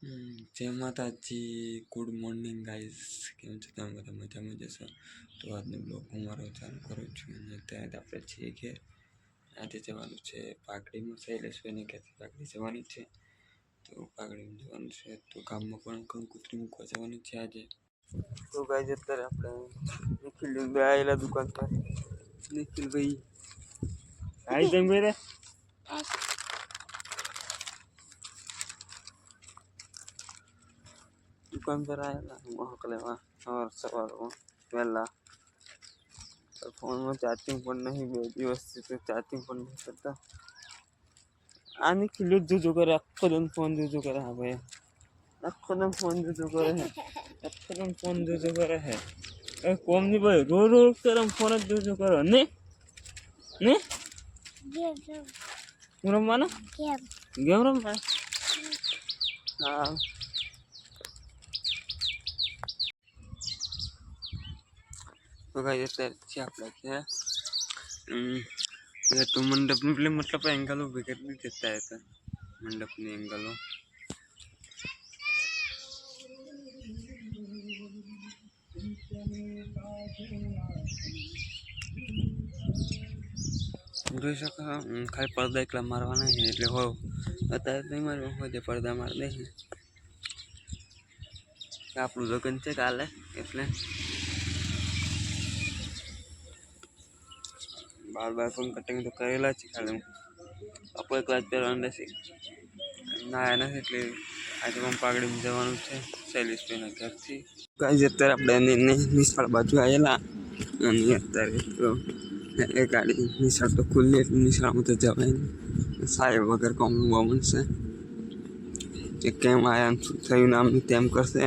જય માતાજી, good morning guys. કેમ છો તમે બધા? મજામાં જશો? તો આજનો બ્લોગ હું મારો ચાલુ કરું છું અને ત્યાં આપણે છીએ કે આજે જવાનું છે પાઘડીમાં. શૈલેષભાઈને ક્યાંથી પાઘડી જવાની છે, તો પાઘડીમાં જવાનું છે. તો ગામમાં પણ કંકુતરી મૂકવા જવાનું છે આજે. તો ગાઈઝ અત્યારે આપણે નિખિલભાઈ આવેલા દુકાન પર. નિખિલભાઈ આવી તેમ ભાઈ રે दुकान पर आया मोकले और सवारों वेला फोन में चार्जिंग पर नहीं बे दिवस से चार्जिंग पर नहीं करता आने के लिए जो करे आखो दिन फोन जो करे। हाँ भाई आखो दिन फोन जो करे है, आखो दिन फोन जो करे है। ए कौन नहीं भाई रो रो कर फोन जो करो ने ने गेम रमवाना गेम रमवा। हाँ तो गाइस અત્યારે આપણે કે તો મંડપ मतलब एंगलो बिगड़ नहीं देता है तो मंडप ने एंगलो જોઈ શકો ખાલી પડદા એકલા મારવાના છે એટલે હો અત્યારે નહીં મારવા હોય પડદા માર દે છે આપણું લગ્ન છે કાલે એટલે बार बार फोन कटिंग तो करेला है खाली अपने क्लास पे रन से ना है ना એટલે આજે હું પાઘડીમાં જવાનું છે શૈલેષભાઈના ઘરથી. ગાઈસ અત્યારે આપણે નિશાળ બાજુ આવેલા અને અત્યારે તો એ ગાડી નિશાળ તો ખુલ્લી એટલે નિશાળમાં તો જવાય સાહેબ વગર કોમનું વમન છે કે કેમ આયા શું થયું નામ તેમ કરશે.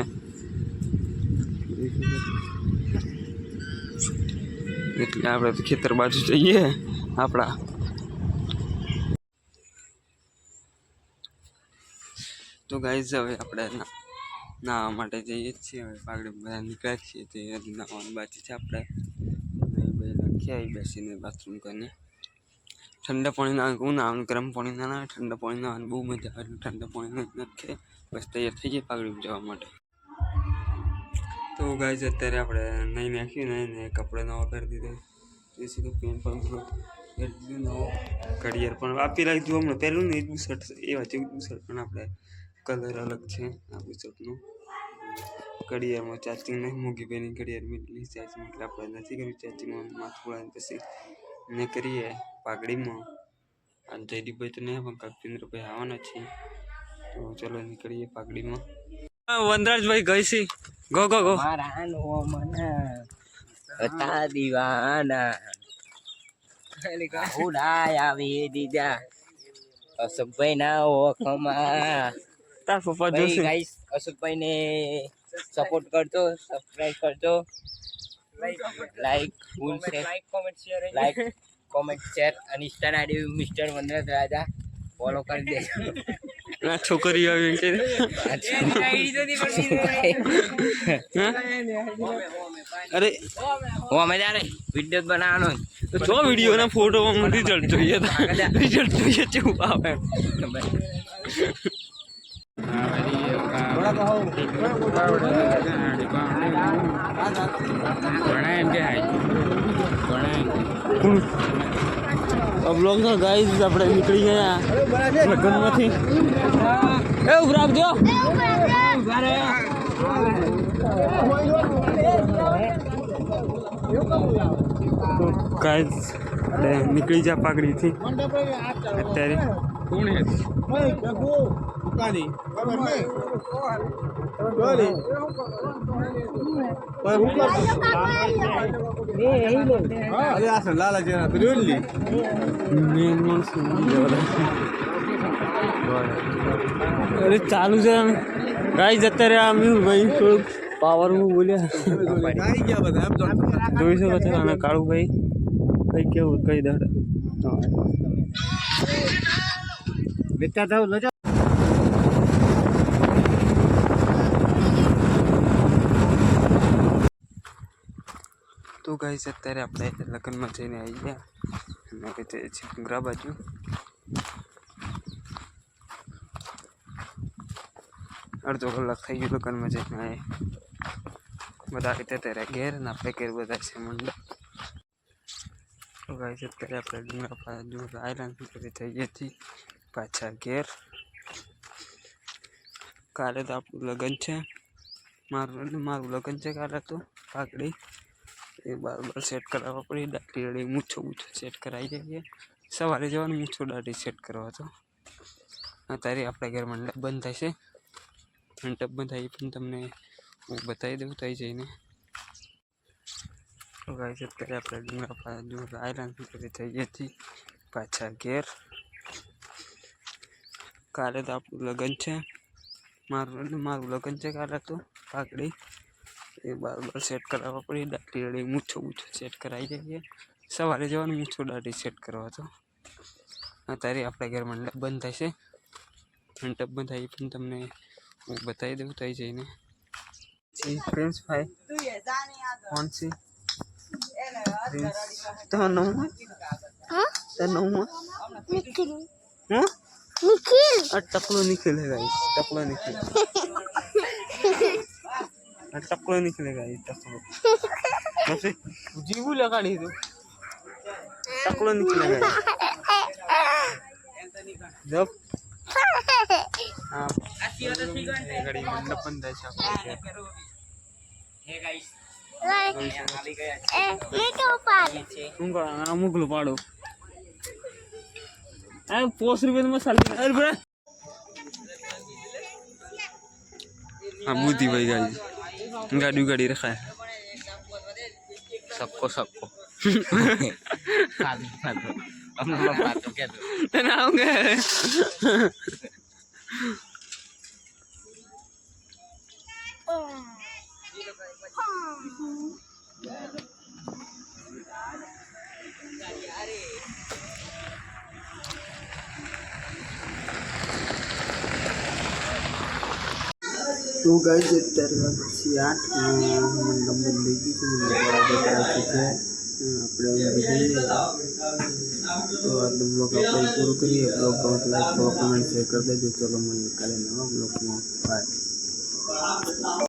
એટલે આપણે તો ખેતર બાજુ જઈએ આપણા. તો ગાઈઝ હવે આપણે નાહવા માટે જઈએ છીએ. હવે પાઘડી બધા નીકળ્યા છીએ તે નાહવાનું બાકી છે આપણે. બે લખી આવી બેસીને બાથરૂમ કરીને ઠંડા પાણી નાખવું નાવાનું ગરમ પાણી ના નાખે ઠંડા પાણી નાવાનું બહુ મજા આવે. ઠંડા પાણી નાખે બસ તૈયાર થઈ જાય પાઘડીમાં જવા માટે. તો ગાઈઝ અત્યારે આપણે નહીં નાખ્યું નહીં કપડાં નવા કરી દીધો સીધું પેન્ટ પણ એટલું નવો ઘડિયાળ પણ આપી રાખી હમણાં પહેલું ને એટલું શર્ટ એવા જેવું શર્ટ પણ આપણે કલર અલગ છે આ શર્ટનું. ઘડિયાળમાં ચાર્જિંગ નહીં મૂકી પેલી ઘડિયાળ મીટલી ચાર્જિંગ એટલે આપણે નથી કર્યું ચાર્જિંગમાં માથું વળાવીને પછી ને કરીએ પાઘડીમાં. અને જયદીપભાઈ તો નહીં પણ કલ્પિન્દ્રભાઈ આવવાના છે તો ચલો નીકળીએ પાઘડીમાં. વનરાજભાઈ ગઈ છે ગો ગો ગો હતા દીવાના ઉડાય આવી દીધા અશોકભાઈ ના ઓખમાં. તાર પપ્પા જોશે ગાઈસ અશોકભાઈ ને સપોર્ટ કરજો, સબસ્ક્રાઇબ કરજો, લાઈક ફૂલ છે, લાઈક કોમેન્ટ શેર અને ઇન્સ્ટા આઈડી મિસ્ટર વનરાજ રાજા ફોલો કરી દેજો. ના છોકરી આવી છે અરે હો અમે જારે વિડિયો બનાવવાનો તો જો વિડિયો ના ફોટો રિઝલ્ટ જોઈએ રિઝલ્ટ જોઈએ કેવું આવે. બ્લોગ ના ગાઈઝ આપણે નીકળી ગયા લગ્નમાંથી. એ ઉભા રાખજો ગાઈઝ આપણે નીકળી જા પાઘડીથી અત્યારે. કોણ હે અરે ચાલુ છે ગાઈઝ અત્યારે આ ભાઈ થોડુંક પાવર હું બોલ્યા જોઈ શકો છો. અને કાળુભાઈ કઈ કેવું કઈ દાડા તો ગાઈસ અત્યારે આપણે લગ્નમાં જઈને આવી ગયા અને જઈએ છીએ ડુંગરા બાજુ. અડધો કલાક થઈ ગયો દુકાનમાં જઈને આવે બધા રીતે ત્યારે ઘેર ને આપણે ઘેર બધા છે મંડળ. તો ગાઈસ અત્યારે આપણે ડુંગરા આયરન કરી થઈ ગયા છીએ પાછા ઘેર. કાલે તો આપણું લગ્ન છે, મારું લગ્ન છે કાલે તો પાઘડી એ બરાબર સેટ કરાવવા પડી. દાઢી રડી મૂછો સેટ કરાવી જઈએ. સવારે જવાનું મૂછો દાઢી સેટ કરવા તો અત્યારે આપણા ઘર મંડપ બંધ થશે. મંડપ બંધ થઈ પણ તમને હું બતાવી દઉં થઈ જઈને. તો ગાઈસ અત્યારે આપણે ડુંગરા આયરન કરી થઈ ગયા છીએ પાછા ઘેર. કાલે તો આપણું લગ્ન છે, મારું લગ્ન છે કાલે તો પાઘડી એ બરાબર સેટ કરાવવા પડી. દાઢી રડી મૂછો સેટ કરાવી જઈએ. સવારે જવાનું મૂછો દાઢી સેટ કરવા તો અત્યારે આપણા ઘર મંડપ બંધ થશે. મંડપ બંધ થઈ પણ તમને હું બતાવી દઉં થઈ જઈને. ફ્રેન્ચ ફ્રાય કોણ છે તમારું નામ? તારું નામ? टकलो निकलेगा इस टकलो निकलेगा टकलो निकलेगा इस टकलो कैसे जीवू लगा नहीं तो टकलो निकलेगा जब हाँ गाड़ी मंडप बंद है हे गाइस उनका मुगल पाड़ो ₹50 में साल अरे बड़ा हाँ बुद्धि भाई गाड़ी रखा है सबको अपना बात तो क्या तो ना होंगे तो गाइस અત્યારે પછી 8 નંબર લઈ ગઈ છે આપણે જઈએ તો આ બ્લોગ આપણે પૂરો કરીએ. બ્લોગ ગમે તો લાઈક કરો, કમેન્ટ શેર કરી દેજો. ચલો મળીએ કાલે નવા બ્લોગમાં. બાય.